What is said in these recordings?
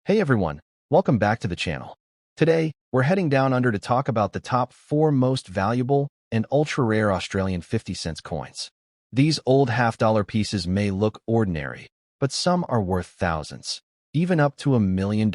Hey everyone, welcome back to the channel. Today, we're heading down under to talk about the top 4 most valuable and ultra-rare Australian 50-cent coins. These old half-dollar pieces may look ordinary, but some are worth thousands, even up to $1 million.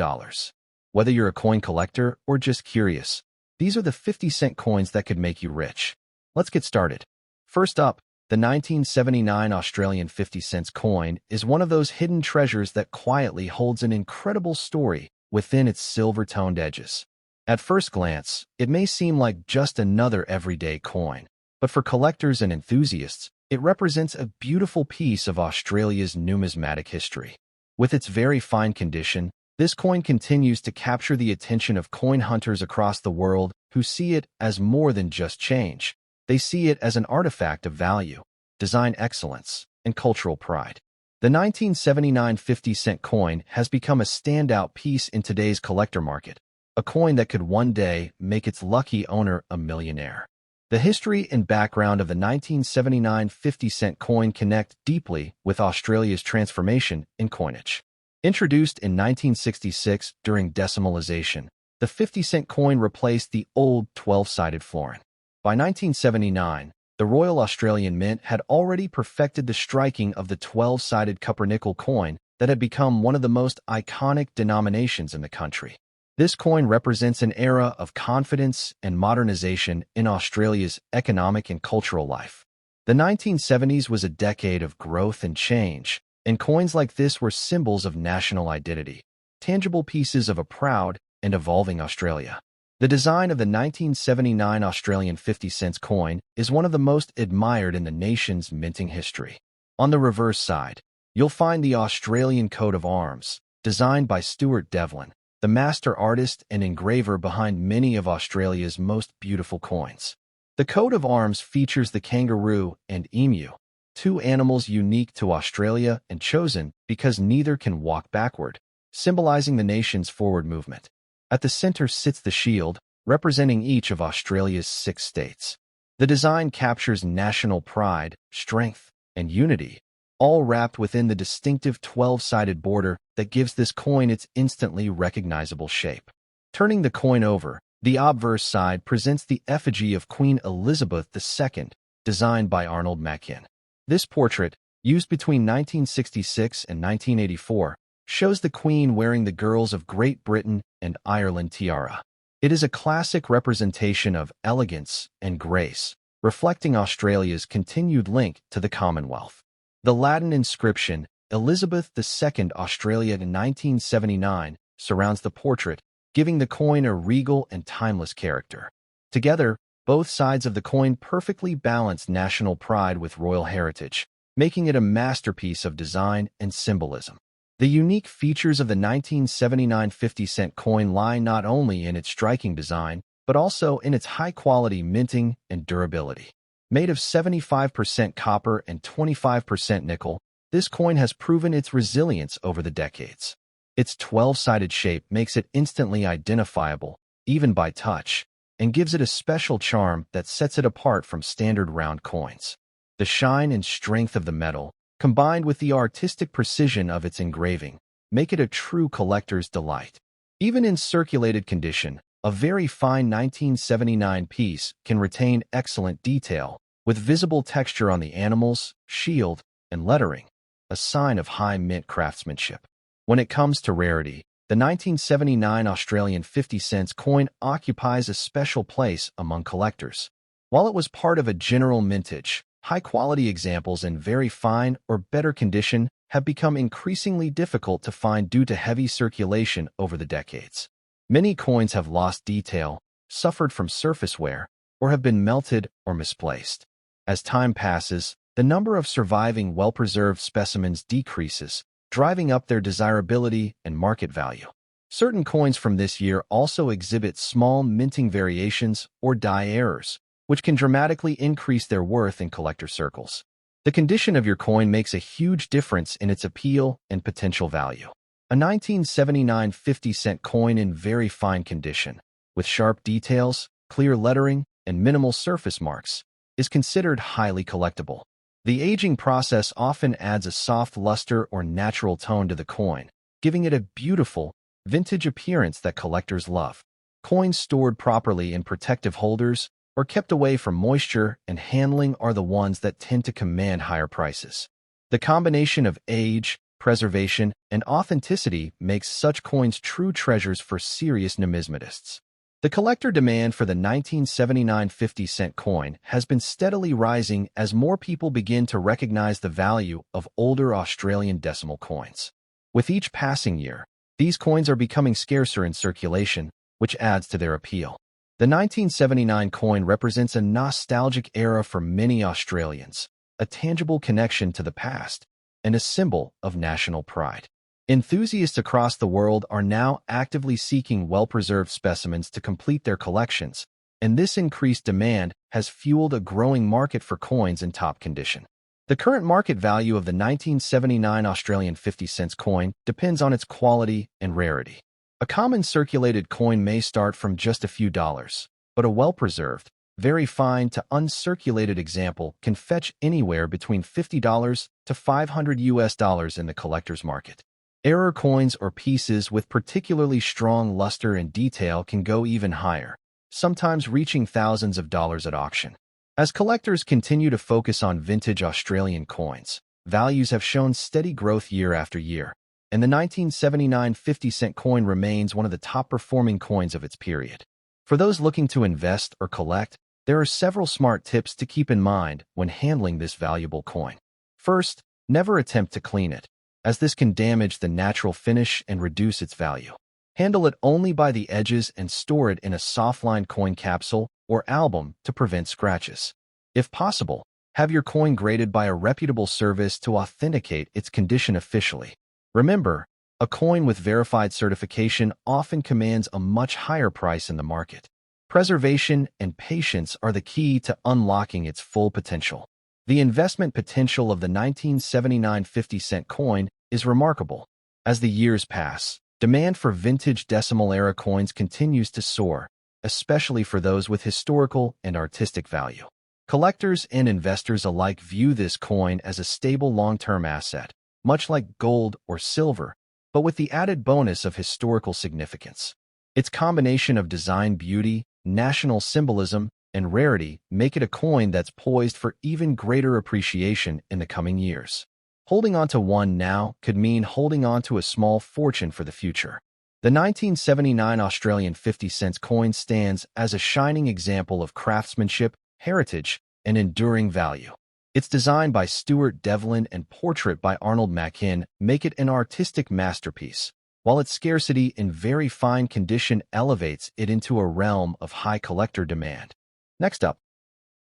Whether you're a coin collector or just curious, these are the 50-cent coins that could make you rich. Let's get started. First up, the 1979 Australian 50-cent coin is one of those hidden treasures that quietly holds an incredible story within its silver-toned edges. At first glance, it may seem like just another everyday coin, but for collectors and enthusiasts, it represents a beautiful piece of Australia's numismatic history. With its very fine condition, this coin continues to capture the attention of coin hunters across the world who see it as more than just change. They see it as an artifact of value, design excellence, and cultural pride. The 1979 50-cent coin has become a standout piece in today's collector market, a coin that could one day make its lucky owner a millionaire. The history and background of the 1979 50-cent coin connect deeply with Australia's transformation in coinage. Introduced in 1966 during decimalisation, the 50-cent coin replaced the old 12-sided florin. By 1979, the Royal Australian Mint had already perfected the striking of the 12-sided copper-nickel coin that had become one of the most iconic denominations in the country. This coin represents an era of confidence and modernization in Australia's economic and cultural life. The 1970s was a decade of growth and change, and coins like this were symbols of national identity, tangible pieces of a proud and evolving Australia. The design of the 1979 Australian 50-cent coin is one of the most admired in the nation's minting history. On the reverse side, you'll find the Australian coat of arms, designed by Stuart Devlin, the master artist and engraver behind many of Australia's most beautiful coins. The coat of arms features the kangaroo and emu, two animals unique to Australia and chosen because neither can walk backward, symbolizing the nation's forward movement. At the center sits the shield, representing each of Australia's 6 states. The design captures national pride, strength, and unity, all wrapped within the distinctive 12-sided border that gives this coin its instantly recognizable shape. Turning the coin over, the obverse side presents the effigy of Queen Elizabeth II, designed by Arnold Machin. This portrait, used between 1966 and 1984, shows the Queen wearing the girls of Great Britain and Ireland tiara. It is a classic representation of elegance and grace, reflecting Australia's continued link to the Commonwealth. The Latin inscription, Elizabeth II Australia in 1979, surrounds the portrait, giving the coin a regal and timeless character. Together, both sides of the coin perfectly balance national pride with royal heritage, making it a masterpiece of design and symbolism. The unique features of the 1979 50-cent coin lie not only in its striking design, but also in its high-quality minting and durability. Made of 75% copper and 25% nickel, this coin has proven its resilience over the decades. Its 12-sided shape makes it instantly identifiable, even by touch, and gives it a special charm that sets it apart from standard round coins. The shine and strength of the metal, combined with the artistic precision of its engraving, make it a true collector's delight. Even in circulated condition, a very fine 1979 piece can retain excellent detail, with visible texture on the animals, shield, and lettering, a sign of high mint craftsmanship. When it comes to rarity, the 1979 Australian 50-cent coin occupies a special place among collectors. While it was part of a general mintage, high-quality examples in very fine or better condition have become increasingly difficult to find due to heavy circulation over the decades. Many coins have lost detail, suffered from surface wear, or have been melted or misplaced. As time passes, the number of surviving well-preserved specimens decreases, driving up their desirability and market value. Certain coins from this year also exhibit small minting variations or die errors, which can dramatically increase their worth in collector circles. The condition of your coin makes a huge difference in its appeal and potential value. A 1979 50-cent coin in very fine condition, with sharp details, clear lettering, and minimal surface marks, is considered highly collectible. The aging process often adds a soft luster or natural tone to the coin, giving it a beautiful vintage appearance that collectors love. Coins stored properly in protective holders or kept away from moisture and handling are the ones that tend to command higher prices. The combination of age, preservation, and authenticity makes such coins true treasures for serious numismatists. The collector demand for the 1979 50-cent coin has been steadily rising as more people begin to recognize the value of older Australian decimal coins. With each passing year, these coins are becoming scarcer in circulation, which adds to their appeal. The 1979 coin represents a nostalgic era for many Australians, a tangible connection to the past, and a symbol of national pride. Enthusiasts across the world are now actively seeking well-preserved specimens to complete their collections, and this increased demand has fueled a growing market for coins in top condition. The current market value of the 1979 Australian 50-cent coin depends on its quality and rarity. A common circulated coin may start from just a few dollars, but a well-preserved, very fine to uncirculated example can fetch anywhere between $50 to $500 in the collector's market. Error coins or pieces with particularly strong luster and detail can go even higher, sometimes reaching thousands of dollars at auction. As collectors continue to focus on vintage Australian coins, values have shown steady growth year after year, and the 1979 50-cent coin remains one of the top-performing coins of its period. For those looking to invest or collect, there are several smart tips to keep in mind when handling this valuable coin. First, never attempt to clean it, as this can damage the natural finish and reduce its value. Handle it only by the edges and store it in a soft-lined coin capsule or album to prevent scratches. If possible, have your coin graded by a reputable service to authenticate its condition officially. Remember, a coin with verified certification often commands a much higher price in the market. Preservation and patience are the key to unlocking its full potential. The investment potential of the 1979 50-cent coin is remarkable. As the years pass, demand for vintage decimal-era coins continues to soar, especially for those with historical and artistic value. Collectors and investors alike view this coin as a stable long-term asset, much like gold or silver, but with the added bonus of historical significance. Its combination of design beauty, national symbolism, and rarity make it a coin that's poised for even greater appreciation in the coming years. Holding on to one now could mean holding on to a small fortune for the future. The 1979 Australian 50-cent coin stands as a shining example of craftsmanship, heritage, and enduring value. Its design by Stuart Devlin and portrait by Arnold Machin make it an artistic masterpiece, while its scarcity in very fine condition elevates it into a realm of high collector demand. Next up,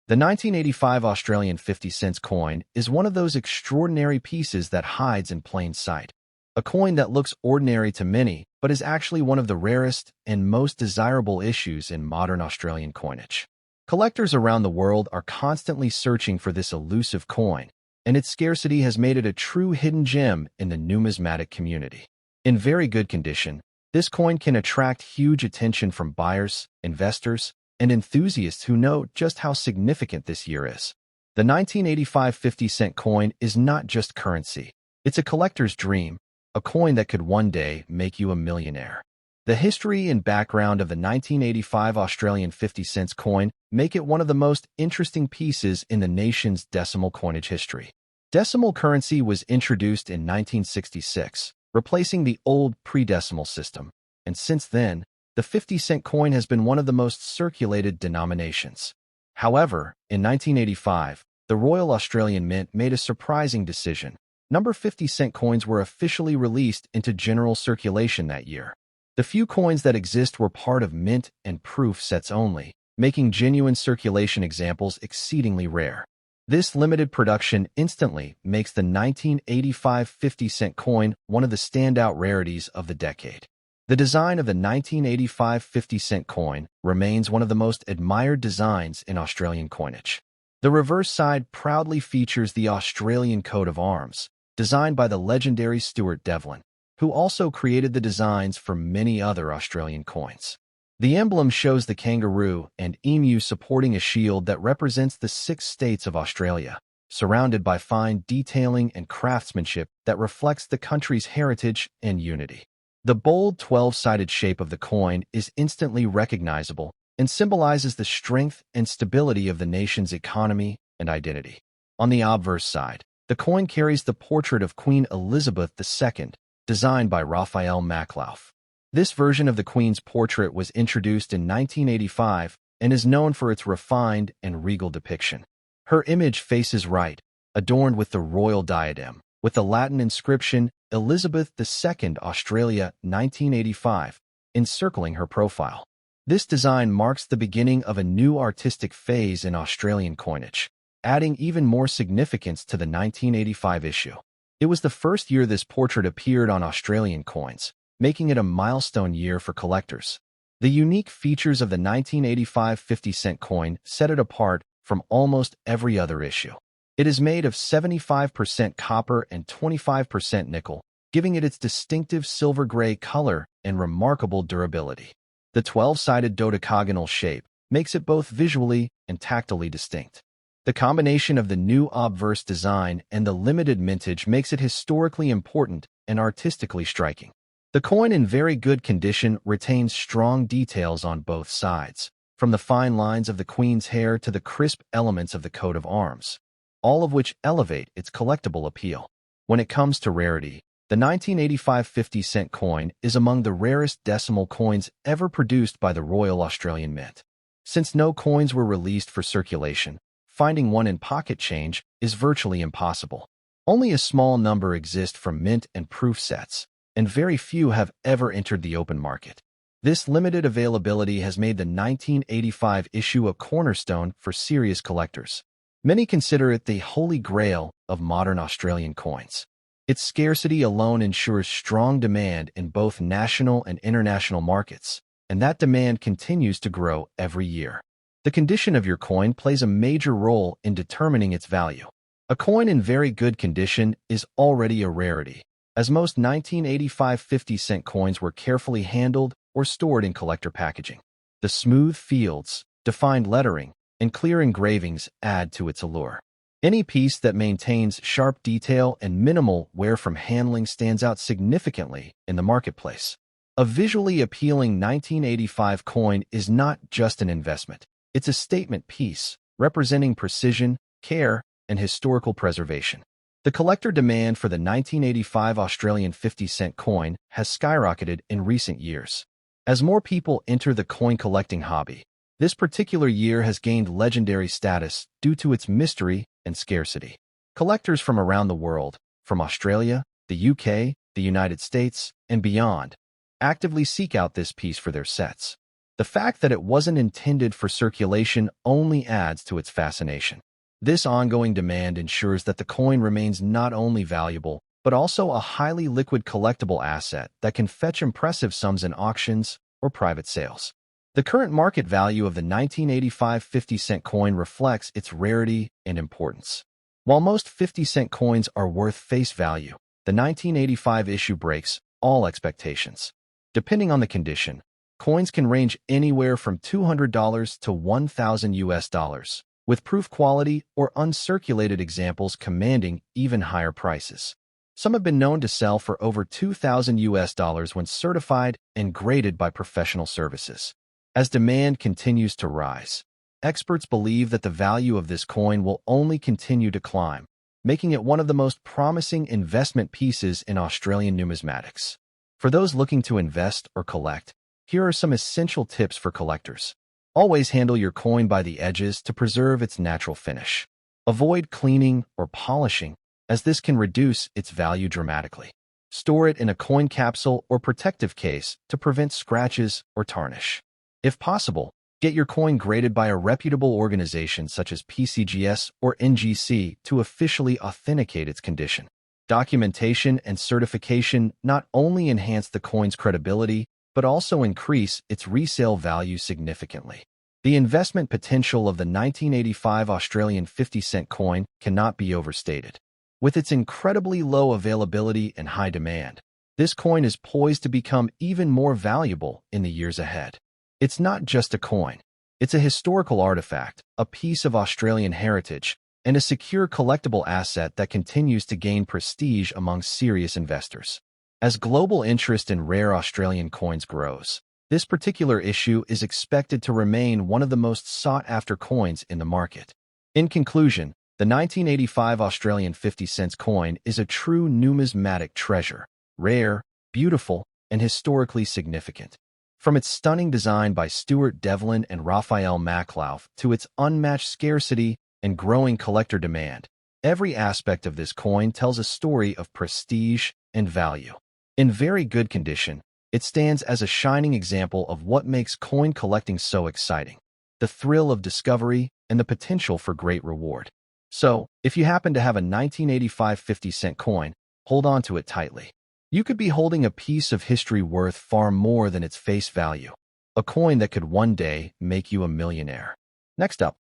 the 1985 Australian 50-cent coin is one of those extraordinary pieces that hides in plain sight. A coin that looks ordinary to many, but is actually one of the rarest and most desirable issues in modern Australian coinage. Collectors around the world are constantly searching for this elusive coin, and its scarcity has made it a true hidden gem in the numismatic community. In very good condition, this coin can attract huge attention from buyers, investors, and enthusiasts who know just how significant this year is. The 1985 50-cent coin is not just currency. It's a collector's dream, a coin that could one day make you a millionaire. The history and background of the 1985 Australian 50-cent coin make it one of the most interesting pieces in the nation's decimal coinage history. Decimal currency was introduced in 1966, replacing the old pre-decimal system, and since then, the 50-cent coin has been one of the most circulated denominations. However, in 1985, the Royal Australian Mint made a surprising decision. Number 50-cent coins were officially released into general circulation that year. The few coins that exist were part of mint and proof sets only, making genuine circulation examples exceedingly rare. This limited production instantly makes the 1985 50-cent coin one of the standout rarities of the decade. The design of the 1985 50-cent coin remains one of the most admired designs in Australian coinage. The reverse side proudly features the Australian coat of arms, designed by the legendary Stuart Devlin, who also created the designs for many other Australian coins. The emblem shows the kangaroo and emu supporting a shield that represents the 6 states of Australia, surrounded by fine detailing and craftsmanship that reflects the country's heritage and unity. The bold 12-sided shape of the coin is instantly recognizable and symbolizes the strength and stability of the nation's economy and identity. On the obverse side, the coin carries the portrait of Queen Elizabeth II, designed by Raphael Maklauf. This version of the Queen's portrait was introduced in 1985 and is known for its refined and regal depiction. Her image faces right, adorned with the royal diadem, with the Latin inscription Elizabeth II, Australia, 1985, encircling her profile. This design marks the beginning of a new artistic phase in Australian coinage, adding even more significance to the 1985 issue. It was the first year this portrait appeared on Australian coins, making it a milestone year for collectors. The unique features of the 1985 50-cent coin set it apart from almost every other issue. It is made of 75% copper and 25% nickel, giving it its distinctive silver-gray color and remarkable durability. The 12-sided dodecagonal shape makes it both visually and tactily distinct. The combination of the new obverse design and the limited mintage makes it historically important and artistically striking. The coin in very good condition retains strong details on both sides, from the fine lines of the Queen's hair to the crisp elements of the coat of arms, all of which elevate its collectible appeal. When it comes to rarity, the 1985 50-cent coin is among the rarest decimal coins ever produced by the Royal Australian Mint. Since no coins were released for circulation, finding one in pocket change is virtually impossible. Only a small number exist from mint and proof sets, and very few have ever entered the open market. This limited availability has made the 1985 issue a cornerstone for serious collectors. Many consider it the holy grail of modern Australian coins. Its scarcity alone ensures strong demand in both national and international markets, and that demand continues to grow every year. The condition of your coin plays a major role in determining its value. A coin in very good condition is already a rarity, as most 1985 50-cent coins were carefully handled or stored in collector packaging. The smooth fields, defined lettering, and clear engravings add to its allure. Any piece that maintains sharp detail and minimal wear from handling stands out significantly in the marketplace. A visually appealing 1985 coin is not just an investment. It's a statement piece, representing precision, care, and historical preservation. The collector demand for the 1985 Australian 50-cent coin has skyrocketed in recent years. As more people enter the coin collecting hobby, this particular year has gained legendary status due to its mystery and scarcity. Collectors from around the world, from Australia, the UK, the United States, and beyond, actively seek out this piece for their sets. The fact that it wasn't intended for circulation only adds to its fascination. This ongoing demand ensures that the coin remains not only valuable, but also a highly liquid collectible asset that can fetch impressive sums in auctions or private sales. The current market value of the 1985 50-cent coin reflects its rarity and importance. While most 50-cent coins are worth face value, the 1985 issue breaks all expectations. Depending on the condition, coins can range anywhere from $200 to $1,000, with proof quality or uncirculated examples commanding even higher prices. Some have been known to sell for over $2,000 when certified and graded by professional services. As demand continues to rise, experts believe that the value of this coin will only continue to climb, making it one of the most promising investment pieces in Australian numismatics. For those looking to invest or collect, here are some essential tips for collectors. Always handle your coin by the edges to preserve its natural finish. Avoid cleaning or polishing, as this can reduce its value dramatically. Store it in a coin capsule or protective case to prevent scratches or tarnish. If possible, get your coin graded by a reputable organization such as PCGS or NGC to officially authenticate its condition. Documentation and certification not only enhance the coin's credibility, but also increase its resale value significantly. The investment potential of the 1985 Australian 50-cent coin cannot be overstated. With its incredibly low availability and high demand, this coin is poised to become even more valuable in the years ahead. It's not just a coin. It's a historical artifact, a piece of Australian heritage, and a secure collectible asset that continues to gain prestige among serious investors. As global interest in rare Australian coins grows, this particular issue is expected to remain one of the most sought-after coins in the market. In conclusion, the 1985 Australian 50-cent coin is a true numismatic treasure, rare, beautiful, and historically significant. From its stunning design by Stuart Devlin and Raphael Maclauff to its unmatched scarcity and growing collector demand, every aspect of this coin tells a story of prestige and value. In very good condition, it stands as a shining example of what makes coin collecting so exciting: the thrill of discovery and the potential for great reward. So, if you happen to have a 1985 50-cent coin, hold on to it tightly. You could be holding a piece of history worth far more than its face value, a coin that could one day make you a millionaire. Next up,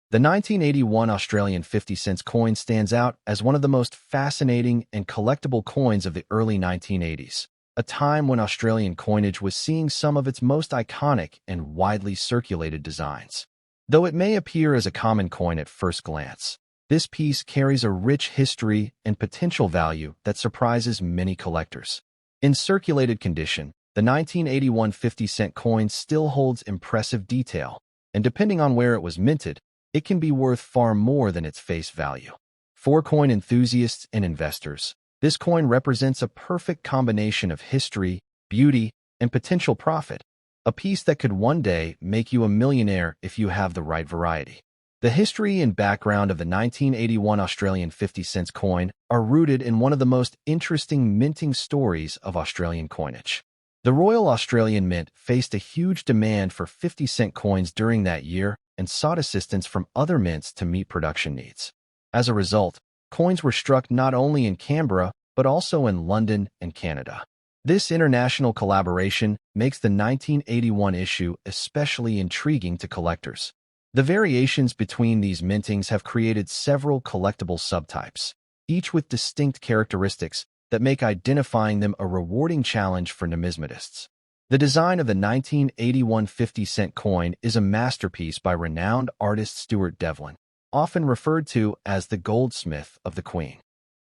the 1981 Australian 50-cent coin stands out as one of the most fascinating and collectible coins of the early 1980s, a time when Australian coinage was seeing some of its most iconic and widely circulated designs. Though it may appear as a common coin at first glance, this piece carries a rich history and potential value that surprises many collectors. In circulated condition, the 1981 50-cent coin still holds impressive detail, and depending on where it was minted, it can be worth far more than its face value. For coin enthusiasts and investors, this coin represents a perfect combination of history, beauty, and potential profit, a piece that could one day make you a millionaire if you have the right variety. The history and background of the 1981 Australian 50-cent coin are rooted in one of the most interesting minting stories of Australian coinage. The Royal Australian Mint faced a huge demand for 50-cent coins during that year and sought assistance from other mints to meet production needs. As a result, coins were struck not only in Canberra, but also in London and Canada. This international collaboration makes the 1981 issue especially intriguing to collectors. The variations between these mintings have created several collectible subtypes, each with distinct characteristics that make identifying them a rewarding challenge for numismatists. The design of the 1981 50-cent coin is a masterpiece by renowned artist Stuart Devlin, often referred to as the goldsmith of the Queen.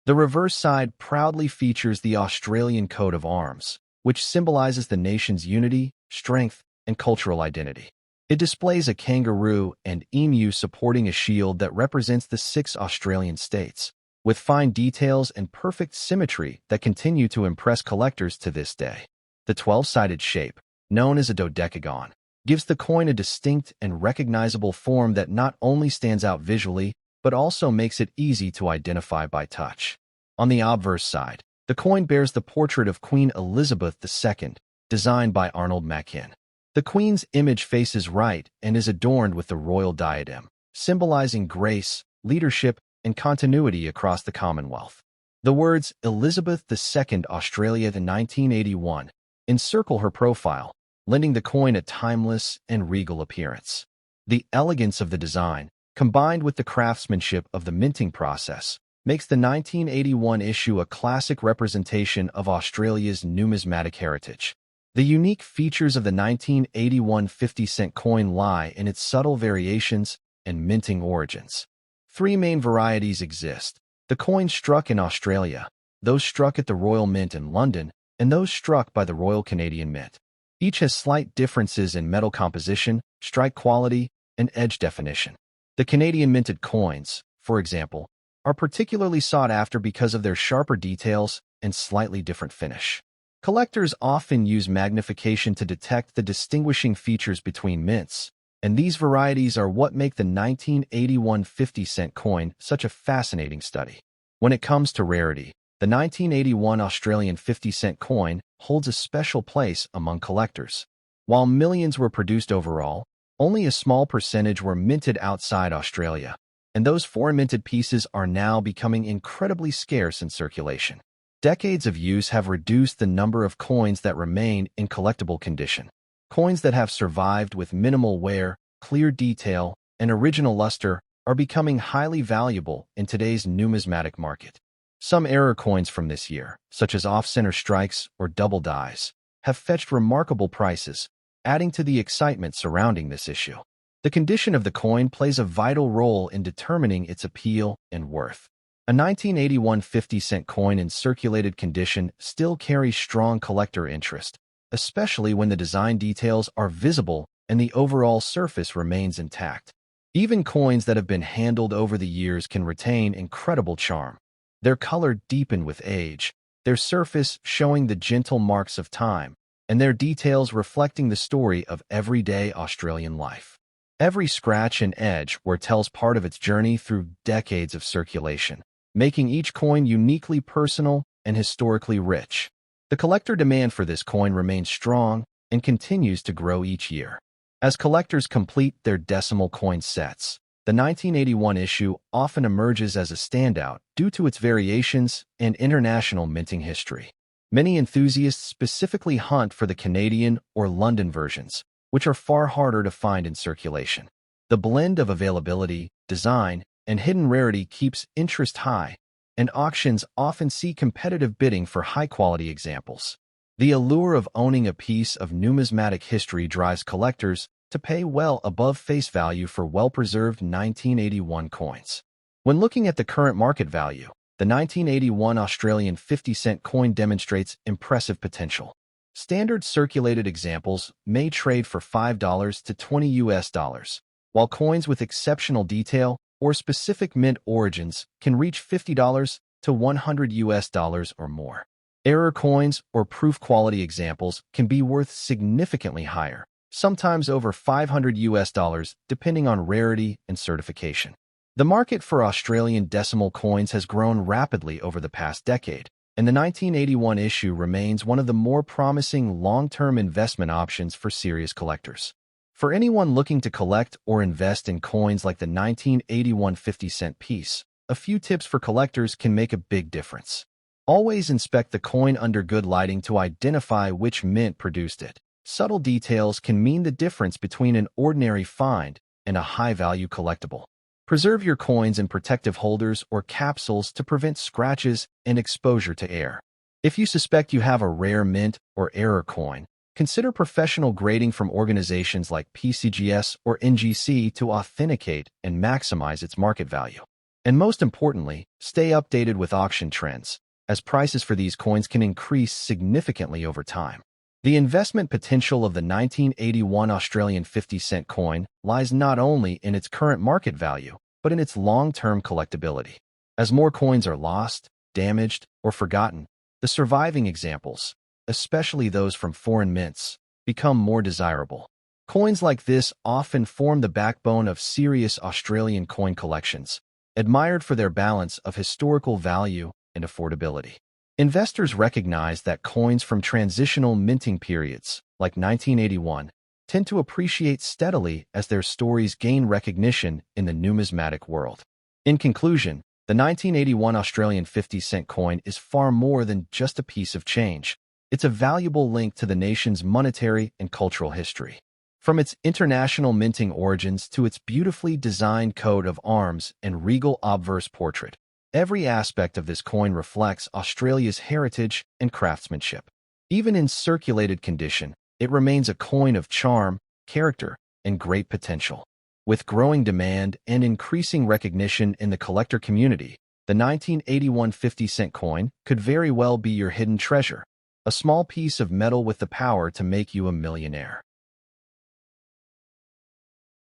The reverse side proudly features the Australian coat of arms, which symbolizes the nation's unity, strength, and cultural identity. It displays a kangaroo and emu supporting a shield that represents the 6 Australian states, with fine details and perfect symmetry that continue to impress collectors to this day. The 12-sided shape, known as a dodecagon, gives the coin a distinct and recognizable form that not only stands out visually, but also makes it easy to identify by touch. On the obverse side, the coin bears the portrait of Queen Elizabeth II, designed by Arnold Machin. The Queen's image faces right and is adorned with the royal diadem, symbolizing grace, leadership, and continuity across the Commonwealth. The words Elizabeth II Australia the 1981 encircle her profile, lending the coin a timeless and regal appearance. The elegance of the design, combined with the craftsmanship of the minting process, makes the 1981 issue a classic representation of Australia's numismatic heritage. The unique features of the 1981 50-cent coin lie in its subtle variations and minting origins. 3 main varieties exist: the coins struck in Australia, those struck at the Royal Mint in London, and those struck by the Royal Canadian Mint. Each has slight differences in metal composition, strike quality, and edge definition. The Canadian minted coins, for example, are particularly sought after because of their sharper details and slightly different finish. Collectors often use magnification to detect the distinguishing features between mints, and these varieties are what make the 1981 50-cent coin such a fascinating study. When it comes to rarity, the 1981 Australian 50-cent coin holds a special place among collectors. While millions were produced overall, only a small percentage were minted outside Australia, and those foreign-minted pieces are now becoming incredibly scarce in circulation. Decades of use have reduced the number of coins that remain in collectible condition. Coins that have survived with minimal wear, clear detail, and original luster are becoming highly valuable in today's numismatic market. Some error coins from this year, such as off-center strikes or double dies, have fetched remarkable prices, adding to the excitement surrounding this issue. The condition of the coin plays a vital role in determining its appeal and worth. A 1981 50-cent coin in circulated condition still carries strong collector interest, especially when the design details are visible and the overall surface remains intact. Even coins that have been handled over the years can retain incredible charm. Their color deepen with age, their surface showing the gentle marks of time, and their details reflecting the story of everyday Australian life. Every scratch and edge tells part of its journey through decades of circulation, making each coin uniquely personal and historically rich. The collector demand for this coin remains strong and continues to grow each year. As collectors complete their decimal coin sets, the 1981 issue often emerges as a standout due to its variations and international minting history. Many enthusiasts specifically hunt for the Canadian or London versions, which are far harder to find in circulation. The blend of availability, design, and hidden rarity keeps interest high, and auctions often see competitive bidding for high-quality examples. The allure of owning a piece of numismatic history drives collectors to pay well above face value for well-preserved 1981 coins. When looking at the current market value, the 1981 Australian 50-cent coin demonstrates impressive potential. Standard circulated examples may trade for $5 to $20, while coins with exceptional detail or specific mint origins can reach $50 to $100 or more. Error coins or proof quality examples can be worth significantly higher, sometimes over $500 depending on rarity and certification. The market for Australian decimal coins has grown rapidly over the past decade, and the 1981 issue remains one of the more promising long-term investment options for serious collectors. For anyone looking to collect or invest in coins like the 1981 50-cent piece, a few tips for collectors can make a big difference. Always inspect the coin under good lighting to identify which mint produced it. Subtle details can mean the difference between an ordinary find and a high-value collectible. Preserve your coins in protective holders or capsules to prevent scratches and exposure to air. If you suspect you have a rare mint or error coin, consider professional grading from organizations like PCGS or NGC to authenticate and maximize its market value. And most importantly, stay updated with auction trends, as prices for these coins can increase significantly over time. The investment potential of the 1981 Australian 50-cent coin lies not only in its current market value, but in its long-term collectability. As more coins are lost, damaged, or forgotten, the surviving examples, especially those from foreign mints, become more desirable. Coins like this often form the backbone of serious Australian coin collections, admired for their balance of historical value and affordability. Investors recognize that coins from transitional minting periods, like 1981, tend to appreciate steadily as their stories gain recognition in the numismatic world. In conclusion, the 1981 Australian 50-cent coin is far more than just a piece of change. It's a valuable link to the nation's monetary and cultural history. From its international minting origins to its beautifully designed coat of arms and regal obverse portrait, every aspect of this coin reflects Australia's heritage and craftsmanship. Even in circulated condition, it remains a coin of charm, character, and great potential. With growing demand and increasing recognition in the collector community, the 1981 50-cent coin could very well be your hidden treasure, a small piece of metal with the power to make you a millionaire.